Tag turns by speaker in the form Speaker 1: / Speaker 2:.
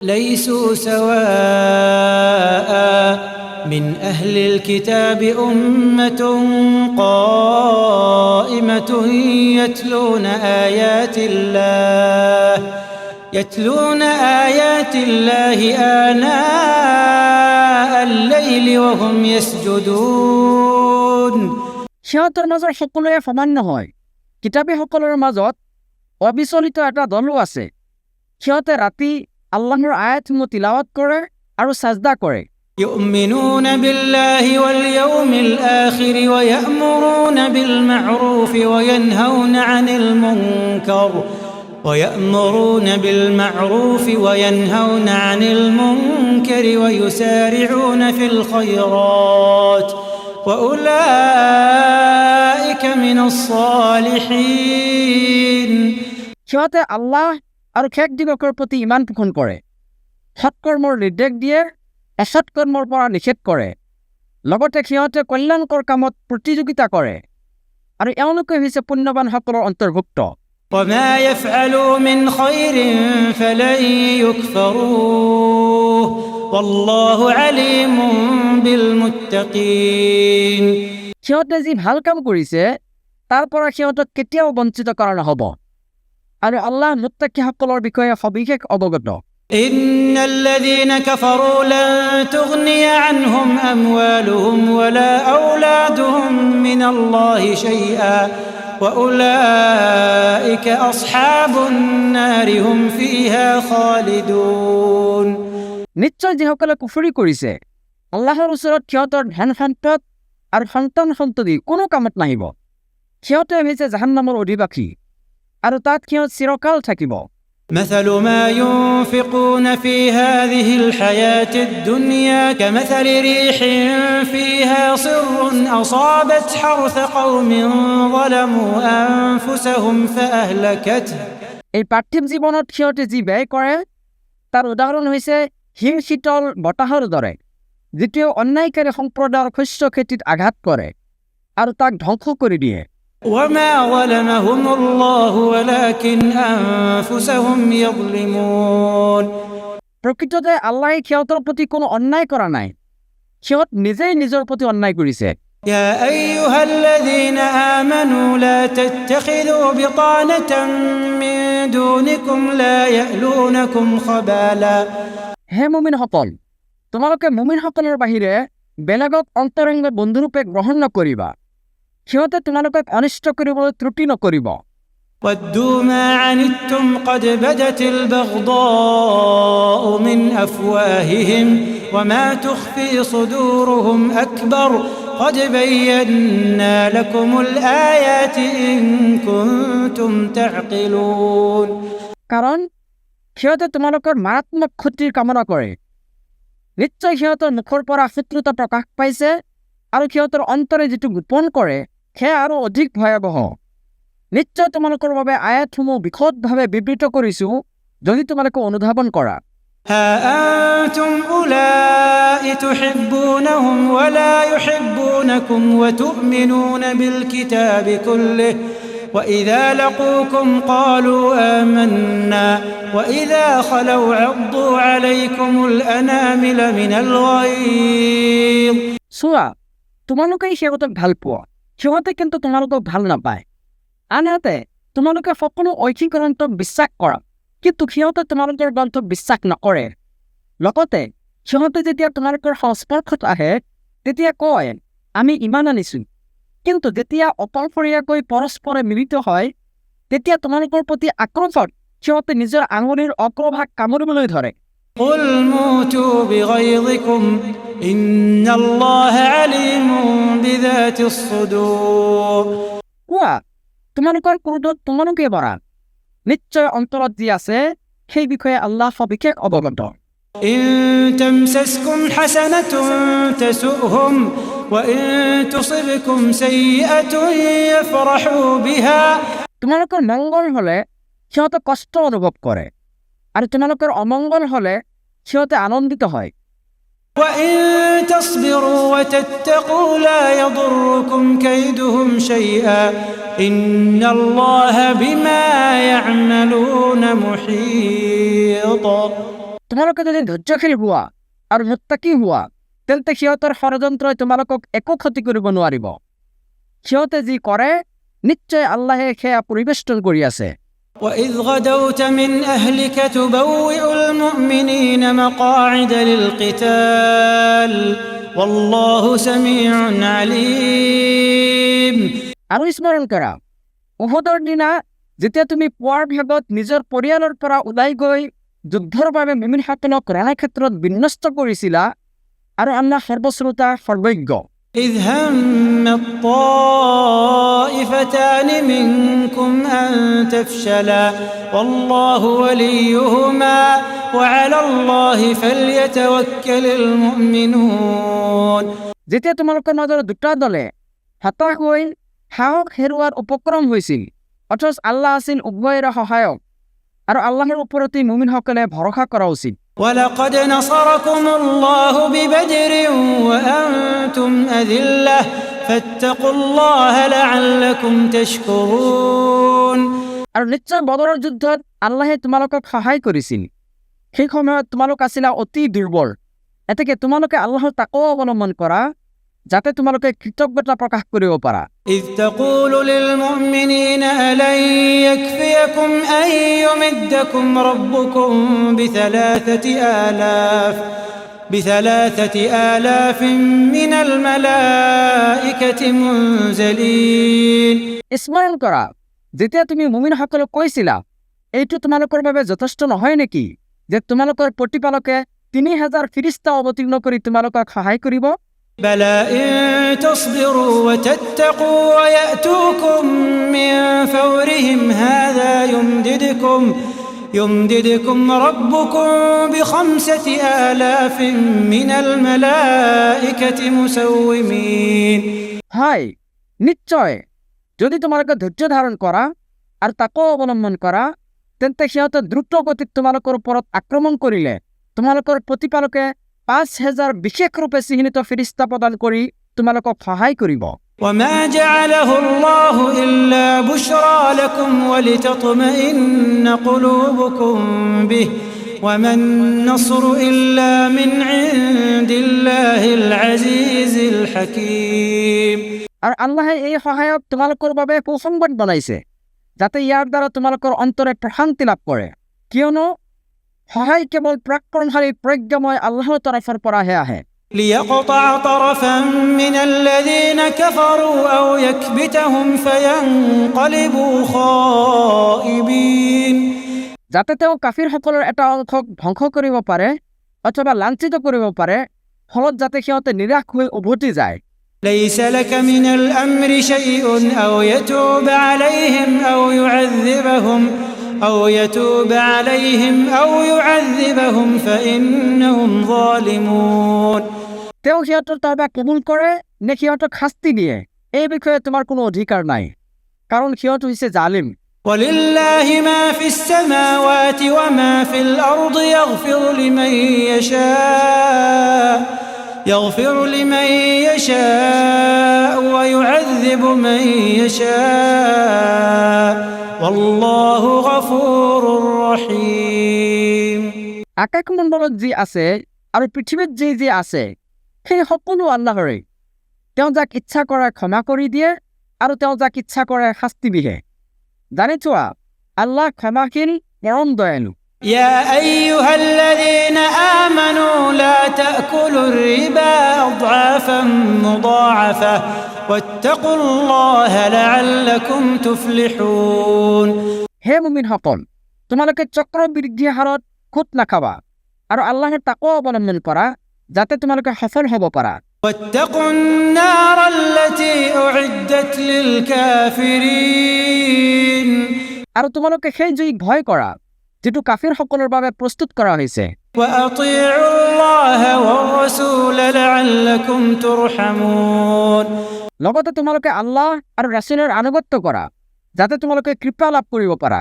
Speaker 1: ليسوا سواء من أهل الكتاب أمة قائمة يتلون آيات الله آناء الليل وهم يسجدون
Speaker 2: সিহঁতৰ মাজৰ সকলোৱে সমান নহয়। কিতাপীসকলৰ মাজত অবিচলিত এটা দলো আছে। সিহঁতে ৰাতি আল্লাহৰ আয়াতসমূহ তিলাৱাত কৰে আৰু সাজদা কৰে।
Speaker 1: يؤمنون بالله واليوم الآخر ويأمرون بالمعروف وينهون عن المنكر ويسارعون في الخيرات وأولئك من الصالحين
Speaker 2: সিহঁতে আল্লাহ আৰু শেষ দিৱসৰ প্ৰতি ইমান পোষণ কৰে, সৎকৰ্মৰ নিৰ্দেশ দিয়ে, অসৎ কৰ্মৰ পৰা নিষেধ কৰে, লগতে সিহঁতে কল্যাণকৰ কামত প্ৰতিযোগিতা কৰে, আৰু এওঁলোকে হৈছে পুণ্যৱানসকলৰ অন্তৰ্ভুক্ত।
Speaker 1: وما يفعلوا من خير فلن يكفروه والله عليم بالمتقين
Speaker 2: সিহঁতে যি ভাল কাম কৰিছে তাৰ পৰা সিহঁতক কেতিয়াও বঞ্চিত কৰা নহ'ব, আৰু আল্লাহ মুত্তাকিসকলৰ বিষয়ে সবিশেষ অৱগত।
Speaker 1: إن الذين كفروا لن تغني عنهم أموالهم ولا أولادهم من الله شيئا وأولئك أصحاب النار هم فيها خالدون
Speaker 2: নিশ্চয় যিসকলে কুফৰি কৰিছে আল্লাহৰ ওচৰত সিহঁতৰ ধন সম্পদ আৰু সন্তান সন্ততি কোনো কামত নাহিব। সিহঁতে হৈছে জাহান্নামৰ অধিবাসী আৰু তাত সিহঁত চিৰকাল থাকিব।
Speaker 1: مثل ما ينفقون في هذه الحياة الدنيا كمثل ريح فيها صر أصابت حرث قوم ظلموا أنفسهم فأهلكته
Speaker 2: এই পাৰ্থিৱ জীৱনত সিহঁতে যি ব্যয় কৰে তাৰ উদাহৰণ হৈছে হিম শীতল বতাহৰ দৰে, যিটোৱে অন্যায়কাৰী সম্প্ৰদায়ৰ শস্য খেতিত আঘাত কৰে আৰু তাক ধ্বংস কৰি দিয়ে।
Speaker 1: وما ظلمهم الله ولكن أنفسهم يظلمون
Speaker 2: প্ৰকৃততে আল্লাহে সিহঁতৰ প্ৰতি কোনো অন্যায় কৰা নাই, সিহঁত নিজেই নিজৰ প্ৰতি অন্যায় কৰিছে।
Speaker 1: يا أيها الذين آمنوا لا تتخذوا بطانة من دونكم لا يألونكم خبالا
Speaker 2: হে মুমিনসকল, তোমালোকে মুমিনসকলৰ বাহিৰে বেলেগক অন্তৰংগ বন্ধুৰূপে গ্ৰহণ নকৰিবা, সিহঁতে তোমালোকক অনিষ্ট কৰিবলৈ ত্ৰুটি নকৰিব।
Speaker 1: ودوا ما عنتم قد بدت البغضاء من أفواههم وما تخفي صدورهم أكبر قد بينا لكم الآيات إن كنتم تعقلون
Speaker 2: কাৰণ সিহঁতে তোমালোকৰ মাৰাত্মক ক্ষতিৰ কামনা কৰে। নিশ্চয় সিহঁতৰ মুখৰ পৰা শত্ৰুতা প্ৰকাশ পাইছে, আৰু সিহঁতৰ অন্তৰে যিটো গোপন কৰে সেয়া আৰু অধিক ভয়াৱহ। নিশ্চয় তোমালোকৰ বাবে আয়াতসমূহ বিশদভাৱে বিবৃত কৰিছোঁ, যদি তোমালোকে অনুধাৱন কৰা।
Speaker 1: ها أنتم أولئك تحبونهم ولا يحبونكم وتؤمنون بالكتاب كله وإذا لقوكم قالوا آمنا وإذا خلوا عضوا عليكم الأنامل من الغيظ
Speaker 2: চোৱা, তোমালোকেই সিহঁতক ভাল পোৱা, সিহঁতে কিন্তু তোমালোকক ভাল নাপায়। আনহাতে তোমালোকে সকলো ঐহিক গ্ৰন্থক বিশ্বাস কৰা, কিন্তু সিহঁতে তোমালোকৰ গ্ৰন্থক বিশ্বাস নকৰে। লগতে সিহঁতে যেতিয়া তোমালোকৰ সংস্পৰ্শত আহে তেতিয়া কয় আমি ইমান আনিছোঁ, কিন্তু যেতিয়া অপৰপৰীয়াকৈ পৰস্পৰে মিলিত হয় তেতিয়া তোমালোকৰ প্ৰতি আক্ৰোশত সিহঁতে নিজৰ আঙুলিৰ অগ্ৰভাগ কামুৰিবলৈ ধৰে।
Speaker 1: قل موتوا بغيظكم إن الله عليم بذات الصدور
Speaker 2: কোৱা, তোমালোকৰ ক্ৰোধত তোমালোকে মৰা, নিশ্চয় অন্তৰত যি আছে সেই বিষয়ে আল্লাহ সবিশেষ অৱগত।
Speaker 1: إن تمسسكم حسنة تسؤهم وإن تصبكم سيئة يفرحوا بها
Speaker 2: তোমালোকৰ মংগল হ'লে সিহঁতে কষ্ট অনুভৱ কৰে, আৰু তোমালোকৰ অমংগল হ'লে সিহঁতে আনন্দিত হয়।
Speaker 1: وإن تصبروا وتتقوا لا يضركم كيدهم شيئا إن الله بما يعملون محيط
Speaker 2: তোমালোকে যদি ধৈৰ্যশীল হোৱা আৰু মুত্তাকি হোৱা তেন্তে সিহঁতৰ ষড়যন্ত্ৰই তোমালোকক একো ক্ষতি কৰিব নোৱাৰিব। সিহঁতে যি কৰে নিশ্চয় আল্লাহে সেয়া পৰিবেষ্টন কৰি আছে।
Speaker 1: وإذ غدوت من أهلك تبوئ المؤمنين مقاعد للقتال والله سميع عليم।
Speaker 2: আৰু স্মৰণ কৰা, উহুদৰ দিনা যেতিয়া তুমি পুৱাৰ ভাগত নিজৰ পৰিয়ালৰ পৰা ওলাই গৈ যুদ্ধৰ বাবে মুমিনসকলক ৰণক্ষেত্ৰত বিন্যস্ত কৰিছিলা, আৰু আল্লাহ সৰ্বশ্ৰোতা সৰ্বজ্ঞ।
Speaker 1: إذ هم الطائفتان منكم أن تفشلا والله وليهما وعلى الله فليتوكل المؤمنون।
Speaker 2: যেতিয়া তোমালোকৰ মাজৰ দুটা দলে হতাশ হৈ সাহস হেৰুৱাৰ উপক্ৰম হৈছিল, অথচ আল্লাহ আছিল উভয়ৰে সহায়ক, আৰু আল্লাহৰ ওপৰতেই মুমিনসকলে ভৰসা কৰা উচিত।
Speaker 1: ولقد نصركم الله ببدر وأنتم أذلة فاتقوا الله لعلكم تشكرون।
Speaker 2: আৰু নিশ্চয় বদৰৰ যুদ্ধত আল্লাহে তোমালোকক সহায় কৰিছিল। সেই সময়ত তোমালোক আছিলা অতি দুৰ্বল। এতেকে তোমালোকে আল্লাহৰ তাকৱা অৱলম্বন কৰা যাতে তোমালোকে কৃতজ্ঞতা প্ৰকাশ কৰিব পাৰা।
Speaker 1: إذ تقول للمؤمنين ألن يكفيكم أن يمدكم ربكم بثلاثة آلاف من الملائكة منزلين।
Speaker 2: স্মৰণ কৰা, যেতিয়া তুমি মুমিনসকলক কৈছিলা এইটো তোমালোকৰ বাবে যথেষ্ট নহয় নেকি যে তোমালোকৰ প্ৰতিপালকে ৩,০০০ ফিৰিষ্টা অৱতীৰ্ণ কৰি তোমালোকক সহায় কৰিব।
Speaker 1: بلى إن تصبروا وتتقوا ويأتوكم من فورهم هذا يمددكم ربكم ب5 آلاف من الملائكة مسومين।
Speaker 2: হয়, নিশ্চয় যদি তোমালোকে ধৈৰ্য ধাৰণ কৰা আৰু তাকো অৱলম্বন কৰা তেন্তে সিহঁতে দ্ৰুত গতিত তোমালোকৰ ওপৰত আক্ৰমণ কৰিলে তোমালোকৰ প্ৰতিপালকে ৫,০০০ বিশেষ ৰূপে চিহ্নিত ফিৰিষ্টা প্ৰদান কৰি তোমালোকক সহায় কৰিব।
Speaker 1: وما جعله الله إلا بشرى لكم ولتطمئن قلوبكم به وما النصر إلا من عند الله العزيز الحكيم।
Speaker 2: আৰু আল্লাহে এই সহায়ক তোমালোকৰ বাবে সুসংবাদ বনাইছে যাতে ইয়াৰ দ্বাৰা তোমালোকৰ অন্তৰে প্ৰশান্তি লাভ কৰে, কিয়নো সহায় কেৱল পৰাক্ৰমশালী প্ৰজ্ঞাময় আল্লাহৰ তৰফৰ পৰাহে আহে।
Speaker 1: ليقطع طرفا من الذين كفروا أو يكبتهم فينقلبوا خائبين।
Speaker 2: যাতে তেওঁ কাফিৰসকলৰ এটা অংশক ধ্বংস কৰিব পাৰে অথবা লাঞ্ছিত কৰিব পাৰে, ফলত যাতে সিহঁতে নিৰাশ হৈ উভতি যায়।
Speaker 1: ليس لك من الأمر شيء أو يتوب عليهم أو يعذبهم فإنهم ظالمون।
Speaker 2: তেওঁ সিহঁতৰ তওবা কবুল কৰে নে সিহঁতক শাস্তি দিয়ে এই বিষয়ে তোমাৰ কোনো অধিকাৰ নাই, কাৰণ সিহঁত হৈছে জালিম।
Speaker 1: ولله ما في السماوات وما في الأرض يغفر لمن يشاء ويعذب من يشاء والله غفور رحيم।
Speaker 2: আকাশমণ্ডলত যি আছে আৰু পৃথিৱীত যি আছে সেই সকলো আল্লাহৰে। তেওঁ যাক ইচ্ছা কৰে ক্ষমা কৰি দিয়ে আৰু তেওঁ যাক ইচ্ছা কৰে শাস্তি দিয়ে। জানি থোৱা, আল্লাহ ক্ষমাশীল পৰম দয়ালু।
Speaker 1: يا أيها الذين آمنوا لا تأكلوا الربا أضعافا مضاعفة واتقوا الله لعلكم تفلحون।
Speaker 2: হে মুমিনসকল, তোমালোকে চক্ৰবৃদ্ধি হাৰত খুঁত নাখাবা আৰু আল্লাহৰ তাকৱা অৱলম্বন কৰা যাতে তোমালোকে সফল হ'ব পাৰা।
Speaker 1: واتقوا النار التي أعدت للكافرين।
Speaker 2: আৰু তোমালোকে সেই জুইক ভয় কৰা যিটো কাফিৰসকলৰ বাবে প্ৰস্তুত কৰা হৈছে।
Speaker 1: وأطيعوا الله والرسول لعلكم ترحمون।
Speaker 2: লগতে তোমালোকে আল্লাহ আৰু ৰাছুলৰ আনুগত্য কৰা যাতে তোমালোকে কৃপা লাভ কৰিব পাৰা।